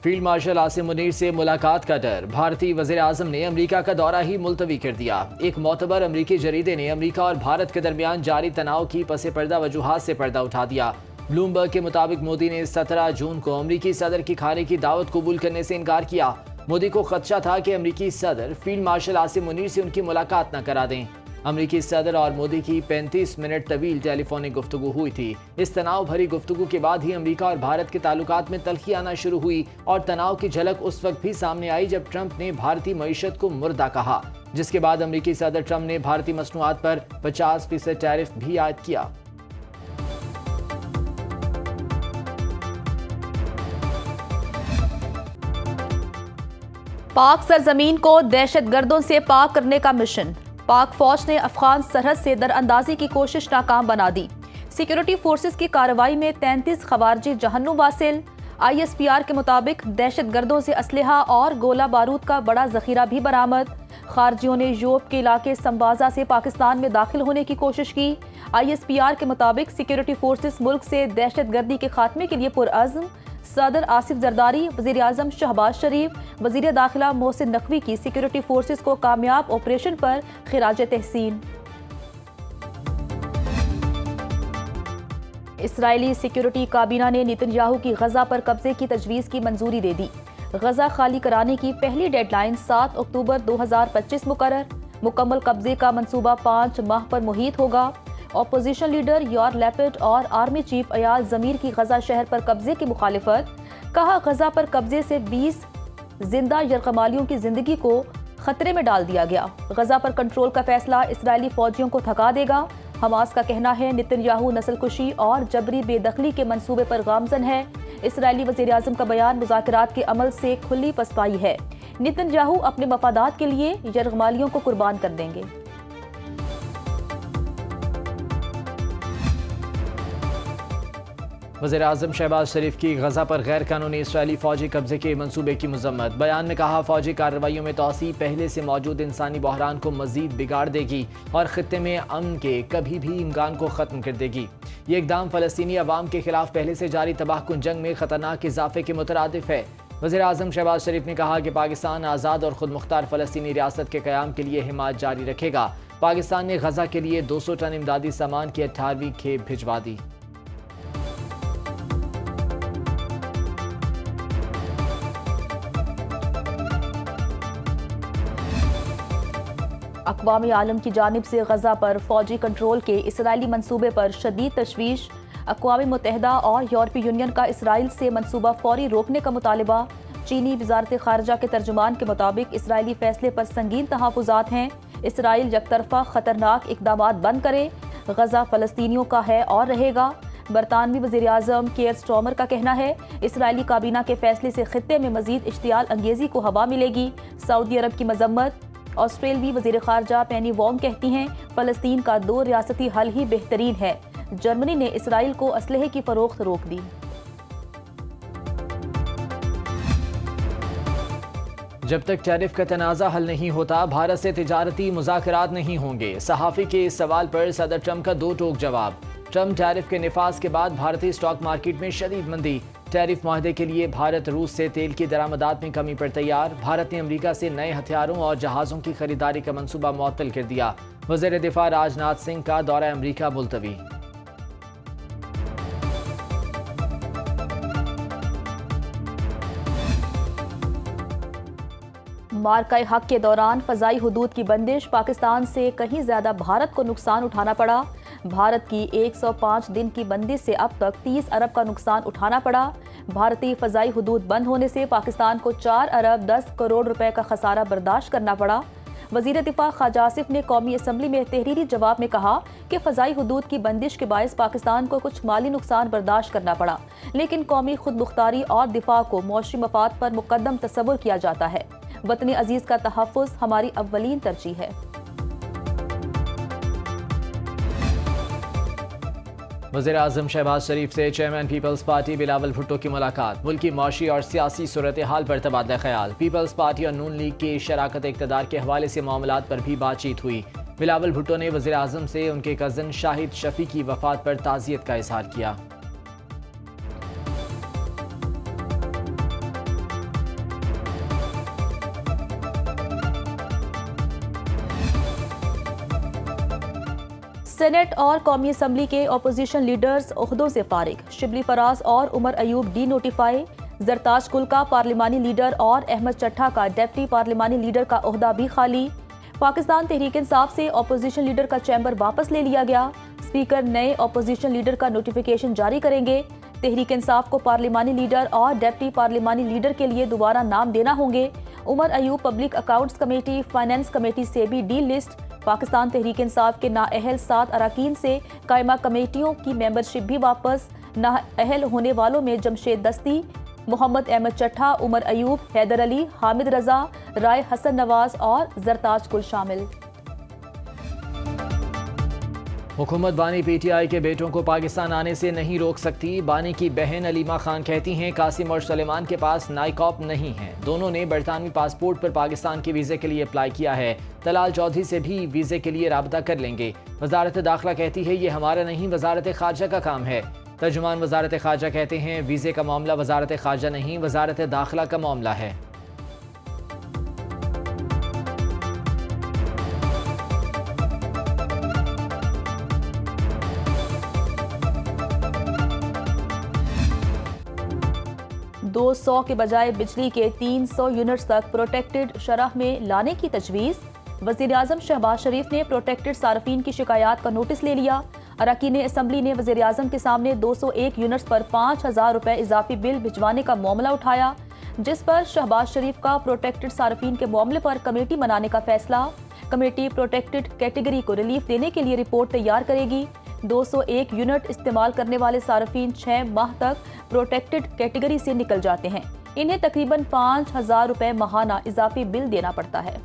Field marshal Asim Munir سے ملاقات کا ڈر، بھارتی وزیر اعظم نے امریکہ کا دورہ ہی ملتوی کر دیا۔ ایک معتبر امریکی جریدے نے امریکہ اور بھارت کے درمیان جاری تناؤ کی پس پردہ وجوہات سے پردہ اٹھا دیا۔ بلومبرگ کے مطابق مودی نے 17 جون کو امریکی صدر کی کھانے کی دعوت قبول کرنے سے انکار کیا۔ مودی کو خدشہ تھا کہ امریکی صدر فیلڈ مارشل عاصم منیر سے ان کی ملاقات نہ کرا دیں۔ امریکی صدر اور مودی کی 35 منٹ طویل ٹیلی فونک گفتگو ہوئی تھی۔ اس تناؤ بھری گفتگو کے بعد ہی امریکہ اور بھارت کے تعلقات میں تلخی آنا شروع ہوئی، اور تناؤ کی جھلک اس وقت بھی سامنے آئی جب ٹرمپ نے بھارتی معیشت کو مردہ کہا، جس کے بعد امریکی صدر ٹرمپ نے بھارتی مصنوعات پر 50% ٹیرف بھی عائد کیا۔ پاک سرزمین کو دہشت گردوں سے پاک کرنے کا مشن، پاک فوج نے افغان سرحد سے در اندازی کی کوشش ناکام بنا دی۔ سیکیورٹی فورسز کی کارروائی میں 33 خوارجی جہنم واصل۔ ISPR کے مطابق دہشت گردوں سے اسلحہ اور گولہ بارود کا بڑا ذخیرہ بھی برآمد۔ خارجیوں نے یوب کے علاقے سمبازا سے پاکستان میں داخل ہونے کی کوشش کی۔ ISPR کے مطابق سیکیورٹی فورسز ملک سے دہشت گردی کے خاتمے کے لیے پرعزم۔ صدر آصف زرداری، وزیر اعظم شہباز شریف، وزیر داخلہ محسن نقوی کی سیکیورٹی فورسز کو کامیاب آپریشن پر خراج تحسین۔ اسرائیلی سیکیورٹی کابینہ نے نیتن یاہو کی غزہ پر قبضے کی تجویز کی منظوری دے دی۔ غزہ خالی کرانے کی پہلی ڈیڈ لائن 7 اکتوبر 2025 مقرر۔ مکمل قبضے کا منصوبہ 5 ماہ پر محیط ہوگا۔ اپوزیشن لیڈر یار لیپڈ اور آرمی چیف ایال زمیر کی غزہ شہر پر قبضے کی مخالفت، کہا غزہ پر قبضے سے 20 زندہ یرغمالیوں کی زندگی کو خطرے میں ڈال دیا گیا۔ غزہ پر کنٹرول کا فیصلہ اسرائیلی فوجیوں کو تھکا دے گا۔ حماس کا کہنا ہے نیتن یاہو نسل کشی اور جبری بے دخلی کے منصوبے پر گامزن ہے۔ اسرائیلی وزیر اعظم کا بیان مذاکرات کے عمل سے کھلی پسپائی ہے۔ نیتن یاہو اپنے مفادات کے لیے یرغمالیوں کو قربان کر دیں گے۔ وزیر اعظم شہباز شریف کی غزہ پر غیر قانونی اسرائیلی فوجی قبضے کے منصوبے کی مذمت۔ بیان میں کہا فوجی کارروائیوں میں توسیع پہلے سے موجود انسانی بحران کو مزید بگاڑ دے گی اور خطے میں امن کے کبھی بھی امکان کو ختم کر دے گی۔ یہ اقدام فلسطینی عوام کے خلاف پہلے سے جاری تباہ کن جنگ میں خطرناک اضافے کے مترادف ہے۔ وزیر اعظم شہباز شریف نے کہا کہ پاکستان آزاد اور خود مختار فلسطینی ریاست کے قیام کے لیے حمایت جاری رکھے گا۔ پاکستان نے غزہ کے لیے 200 ٹن امدادی سامان کی 18ویں کھیپ بھجوا دی۔ اقوام عالم کی جانب سے غزہ پر فوجی کنٹرول کے اسرائیلی منصوبے پر شدید تشویش۔ اقوام متحدہ اور یورپی یونین کا اسرائیل سے منصوبہ فوری روکنے کا مطالبہ۔ چینی وزارت خارجہ کے ترجمان کے مطابق اسرائیلی فیصلے پر سنگین تحفظات ہیں۔ اسرائیل یک طرفہ خطرناک اقدامات بند کرے۔ غزہ فلسطینیوں کا ہے اور رہے گا۔ برطانوی وزیر اعظم کیئر سٹارمر کا کہنا ہے اسرائیلی کابینہ کے فیصلے سے خطے میں مزید اشتعال انگیزی کو ہوا ملے گی۔ سعودی عرب کی مذمت۔ آسٹریلوی وزیر خارجہ پینی وانگ کہتی ہیں فلسطین کا 2 ریاستی حل ہی بہترین ہے۔ جرمنی نے اسرائیل کو اسلحے کی فروخت روک دی۔ جب تک ٹیرف کا تنازع حل نہیں ہوتا بھارت سے تجارتی مذاکرات نہیں ہوں گے۔ صحافی کے اس سوال پر صدر ٹرمپ کا 2 ٹوک جواب۔ ٹرمپ ٹیرف کے نفاذ کے بعد بھارتی اسٹاک مارکیٹ میں شدید مندی۔ ٹیرف معاہدے کے لیے بھارت روس سے تیل کی درآمدات میں کمی پر تیار۔ بھارت نے امریکہ سے نئے ہتھیاروں اور جہازوں کی خریداری کا منصوبہ معطل کر دیا۔ وزیر دفاع راج ناتھ سنگھ کا دورہ امریکہ ملتوی۔ مارکہ حق کے دوران فضائی حدود کی بندش، پاکستان سے کہیں زیادہ بھارت کو نقصان اٹھانا پڑا۔ بھارت کی 105 دن کی بندش سے اب تک 30 ارب کا نقصان اٹھانا پڑا۔ بھارتی فضائی حدود بند ہونے سے پاکستان کو 4 ارب 10 کروڑ روپے کا خسارہ برداشت کرنا پڑا۔ وزیر دفاع خواجہ آصف نے قومی اسمبلی میں تحریری جواب میں کہا کہ فضائی حدود کی بندش کے باعث پاکستان کو کچھ مالی نقصان برداشت کرنا پڑا، لیکن قومی خود مختاری اور دفاع کو معاشی مفاد پر مقدم تصور کیا جاتا ہے۔ وطن عزیز کا تحفظ ہماری اولین ترجیح ہے۔ وزیر اعظم شہباز شریف سے چیئرمین پیپلز پارٹی بلاول بھٹو کی ملاقات۔ ملکی معاشی اور سیاسی صورتحال پر تبادلہ خیال۔ پیپلز پارٹی اور نون لیگ کی شراکت اقتدار کے حوالے سے معاملات پر بھی بات چیت ہوئی۔ بلاول بھٹو نے وزیر اعظم سے ان کے کزن شاہد شفیع کی وفات پر تعزیت کا اظہار کیا۔ سینٹ اور قومی اسمبلی کے اپوزیشن لیڈرز عہدوں سے فارغ، شبلی فراز اور عمر ایوب ڈی نوٹیفائی، زرتاج کل کا پارلیمانی لیڈر اور احمد چٹھا کا ڈیپٹی پارلیمانی لیڈر کا عہدہ بھی خالی۔ پاکستان تحریک انصاف سے اپوزیشن لیڈر کا چیمبر واپس لے لیا گیا، اسپیکر نئے اپوزیشن لیڈر کا نوٹیفیکیشن جاری کریں گے۔ تحریک انصاف کو پارلیمانی لیڈر اور ڈیپٹی پارلیمانی لیڈر کے لیے دوبارہ نام دینا ہوں گے۔ Omar Ayub public accounts committee, finance committee سے بھی ڈی لسٹ۔ پاکستان تحریک انصاف کے نااہل 7 اراکین سے قائمہ کمیٹیوں کی ممبرشپ بھی واپس۔ نااہل ہونے والوں میں جمشید دستی، محمد احمد چٹھا، عمر ایوب، حیدر علی، حامد رضا، رائے حسن نواز اور زرتاج کل شامل۔ حکومت بانی پی ٹی آئی کے بیٹوں کو پاکستان آنے سے نہیں روک سکتی۔ بانی کی بہن علیمہ خان کہتی ہیں قاسم اور سلیمان کے پاس نائکاپ نہیں ہے، دونوں نے برطانوی پاسپورٹ پر پاکستان کے ویزے کے لیے اپلائی کیا ہے، طلال چودھری سے بھی ویزے کے لیے رابطہ کر لیں گے۔ وزارت داخلہ کہتی ہے یہ ہمارا نہیں، وزارت خارجہ کا کام ہے۔ ترجمان وزارت خارجہ کہتے ہیں ویزے کا معاملہ وزارت خارجہ نہیں، وزارت داخلہ کا معاملہ ہے۔ دو 100 کے بجائے بجلی کے 300 یونٹس تک پروٹیکٹڈ شرح میں لانے کی تجویز۔ وزیراعظم شہباز شریف نے پروٹیکٹڈ صارفین کی شکایات کا نوٹس لے لیا۔ اراکین اسمبلی نے وزیراعظم کے سامنے 201 یونٹس پر 5,000 روپے اضافی بل بھجوانے کا معاملہ اٹھایا، جس پر شہباز شریف کا پروٹیکٹڈ صارفین کے معاملے پر کمیٹی بنانے کا فیصلہ۔ کمیٹی پروٹیکٹڈ کیٹیگری کو ریلیف دینے کے لیے رپورٹ تیار کرے گی۔ 201 یونٹ استعمال کرنے والے صارفین 6 ماہ تک پروٹیکٹڈ کیٹیگری سے نکل جاتے ہیں، انہیں تقریباً 5,000 روپے ماہانہ اضافی بل دینا پڑتا ہے۔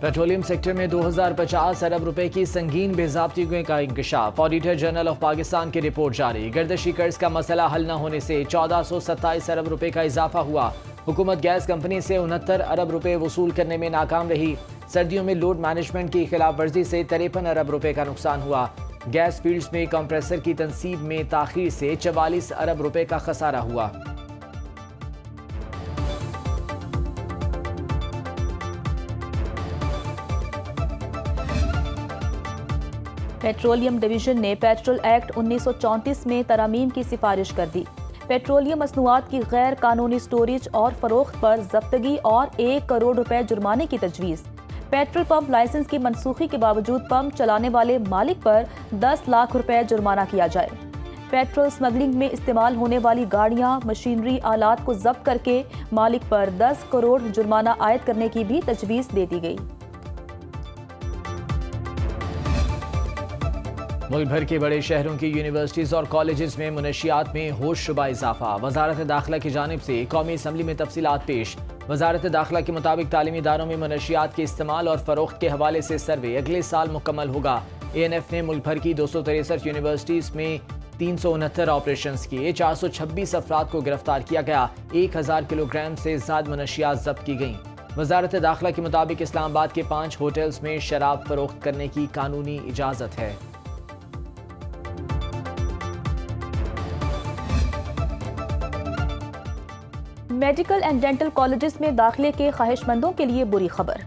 پیٹرولیم سیکٹر میں 2050 ارب روپے کی سنگین بے ضابطگیوں کا انکشاف، آڈیٹر جنرل آف پاکستان کی رپورٹ جاری۔ گردشی قرض کا مسئلہ حل نہ ہونے سے 1427 ارب روپے کا اضافہ ہوا۔ حکومت گیس کمپنی سے 69 ارب روپے وصول کرنے میں ناکام رہی۔ سردیوں میں لوڈ مینجمنٹ کی خلاف ورزی سے 53 ارب روپے کا نقصان ہوا۔ گیس فیلڈز میں کمپریسر کی تنصیب میں تاخیر سے 44 ارب روپے کا خسارہ ہوا۔ پیٹرولیم ڈویژن نے پیٹرول ایکٹ 1934 میں ترامیم کی سفارش کر دی۔ پیٹرولیم مصنوعات کی غیر قانونی سٹوریج اور فروخت پر ضبطگی اور 1 کروڑ روپے جرمانے کی تجویز۔ پیٹرول پمپ لائسنس کی منسوخی کے باوجود پمپ چلانے والے مالک پر 10 لاکھ روپے جرمانہ کیا جائے۔ پیٹرول سمگلنگ میں استعمال ہونے والی گاڑیاں، مشینری، آلات کو ضبط کر کے مالک پر 10 کروڑ جرمانہ عائد کرنے کی بھی تجویز دے دی گئی۔ ملک بھر کے بڑے شہروں کی یونیورسٹیز اور کالجز میں منشیات میں ہوش شبہ اضافہ، وزارت داخلہ کی جانب سے قومی اسمبلی میں تفصیلات پیش۔ وزارت داخلہ کے مطابق تعلیمی اداروں میں منشیات کے استعمال اور فروخت کے حوالے سے سروے اگلے سال مکمل ہوگا۔ اے این ایف نے ملک بھر کی 263 یونیورسٹیز میں 369 آپریشنز کیے، 426 افراد کو گرفتار کیا گیا، 1000 کلو گرام سے زائد منشیات ضبط کی گئیں۔ وزارت داخلہ کے مطابق اسلام آباد کے 5 ہوٹلز میں شراب فروخت کرنے کی قانونی اجازت ہے۔ میڈیکل اینڈ ڈینٹل کالجز میں داخلے کے خواہش مندوں کے لیے بری خبر۔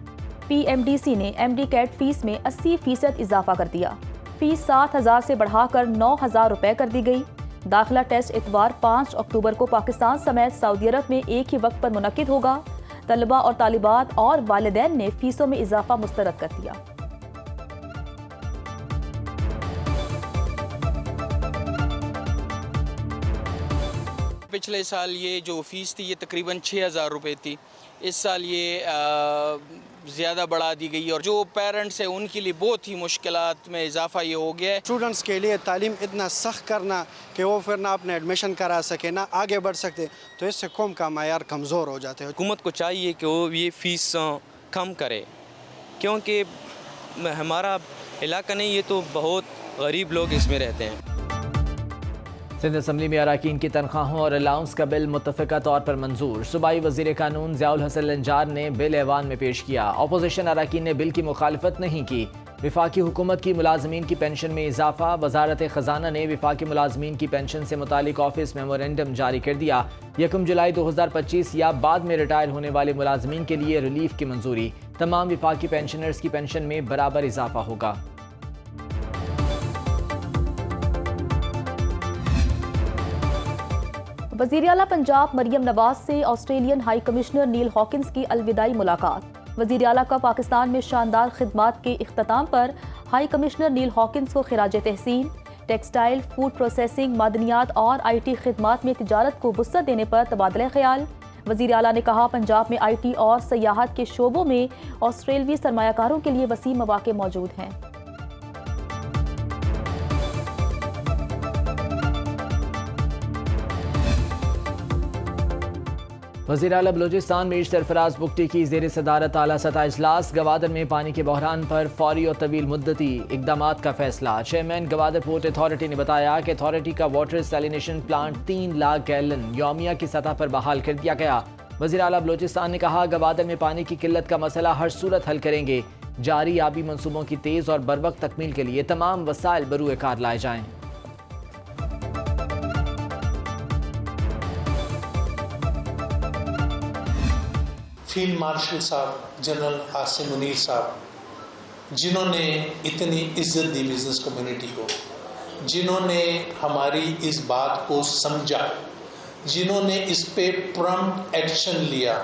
پی ایم ڈی سی نے ایم ڈی کیٹ فیس میں 80% اضافہ کر دیا۔ فیس 7,000 سے بڑھا کر 9,000 روپے کر دی گئی۔ داخلہ ٹیسٹ اتوار 5 اکتوبر کو پاکستان سمیت سعودی عرب میں ایک ہی وقت پر منعقد ہوگا۔ طلبہ اور طالبات اور والدین نے فیسوں میں اضافہ مسترد کر دیا۔ پچھلے سال یہ جو فیس تھی یہ تقریباً 6,000 روپے تھی، اس سال یہ زیادہ بڑھا دی گئی، اور جو پیرنٹس ہیں ان کے لیے بہت ہی مشکلات میں اضافہ یہ ہو گیا ہے۔ اسٹوڈنٹس کے لیے تعلیم اتنا سخت کرنا کہ وہ پھر نہ اپنے ایڈمیشن کرا سکے نہ آگے بڑھ سکتے، تو اس سے قوم کا معیار کمزور ہو جاتے ہیں۔ حکومت کو چاہیے کہ وہ یہ فیس کم کرے، کیونکہ ہمارا علاقہ نہیں، یہ تو بہت غریب لوگ اس میں رہتے ہیں۔ سندھ اسمبلی میں اراکین کی تنخواہوں اور الاؤنس کا بل متفقہ طور پر منظور۔ صوبائی وزیر قانون ضیاء الحسن لنجار نے بل ایوان میں پیش کیا۔ اپوزیشن اراکین نے بل کی مخالفت نہیں کی۔ وفاقی حکومت کی ملازمین کی پینشن میں اضافہ، وزارت خزانہ نے وفاقی ملازمین کی پینشن سے متعلق آفس میمورنڈم جاری کر دیا۔ 1 جولائی 2025 یا بعد میں ریٹائر ہونے والے ملازمین کے لیے ریلیف کی منظوری، تمام وفاقی پینشنرز کی پینشن میں برابر اضافہ ہوگا۔ وزیر اعلیٰ پنجاب مریم نواز سے آسٹریلین ہائی کمشنر نیل ہاکنز کی الوداعی ملاقات۔ وزیر اعلیٰ کا پاکستان میں شاندار خدمات کے اختتام پر ہائی کمشنر نیل ہاکنز کو خراج تحسین۔ ٹیکسٹائل، فوڈ پروسیسنگ، معدنیات اور آئی ٹی خدمات میں تجارت کو وسعت دینے پر تبادلہ خیال۔ وزیر اعلیٰ نے کہا پنجاب میں آئی ٹی اور سیاحت کے شعبوں میں آسٹریلوی سرمایہ کاروں کے لیے وسیع مواقع موجود ہیں۔ وزیر اعلیٰ بلوچستان میر سرفراز بگٹی کی زیر صدارت اعلیٰ سطح اجلاس، گوادر میں پانی کے بحران پر فوری اور طویل مدتی اقدامات کا فیصلہ۔ چیئرمین گوادر پورٹ اتھارٹی نے بتایا کہ اتھارٹی کا واٹر سیلینیشن پلانٹ 3 لاکھ گیلن یومیہ کی سطح پر بحال کر دیا گیا۔ وزیر اعلیٰ بلوچستان نے کہا گوادر میں پانی کی قلت کا مسئلہ ہر صورت حل کریں گے۔ جاری آبی منصوبوں کی تیز اور بروقت تکمیل کے لیے تمام وسائل بروئے کار لائے جائیں۔ فیلڈ مارشل صاحب جنرل عاصم منیر صاحب، جنہوں نے اتنی عزت دی بزنس کمیونٹی کو، جنہوں نے ہماری اس بات کو سمجھا، جنہوں نے اس پہ پرمپٹ ایکشن لیا،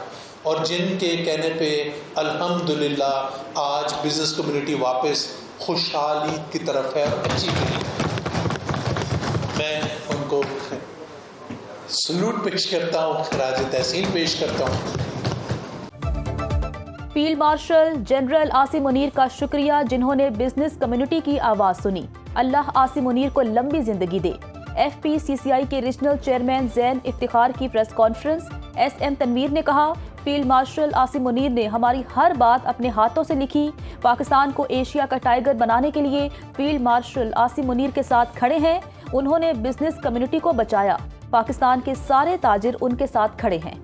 اور جن کے کہنے پہ الحمدللہ آج بزنس کمیونٹی واپس خوشحالی کی طرف ہے اور اچھی گئی۔ میں ان کو سلوٹ پیش کرتا ہوں، خراج تحسین پیش کرتا ہوں۔ Field marshal general Asim Munir کا شکریہ جنہوں نے بزنس کمیونٹی کی آواز سنی۔ اللہ عاصم منیر کو لمبی زندگی دے۔ ایف پی سی سی آئی کے ریجنل چیئرمین زین افتخار کی press conference. S M Tanveer نے کہا فیلڈ مارشل عاصم منیر نے ہماری ہر بات اپنے ہاتھوں سے لکھی۔ پاکستان کو ایشیا کا ٹائیگر بنانے کے لیے فیلڈ مارشل عاصم منیر کے ساتھ کھڑے ہیں۔ انہوں نے بزنس کمیونٹی کو بچایا۔ پاکستان کے سارے تاجر ان کے ساتھ کھڑے ہیں۔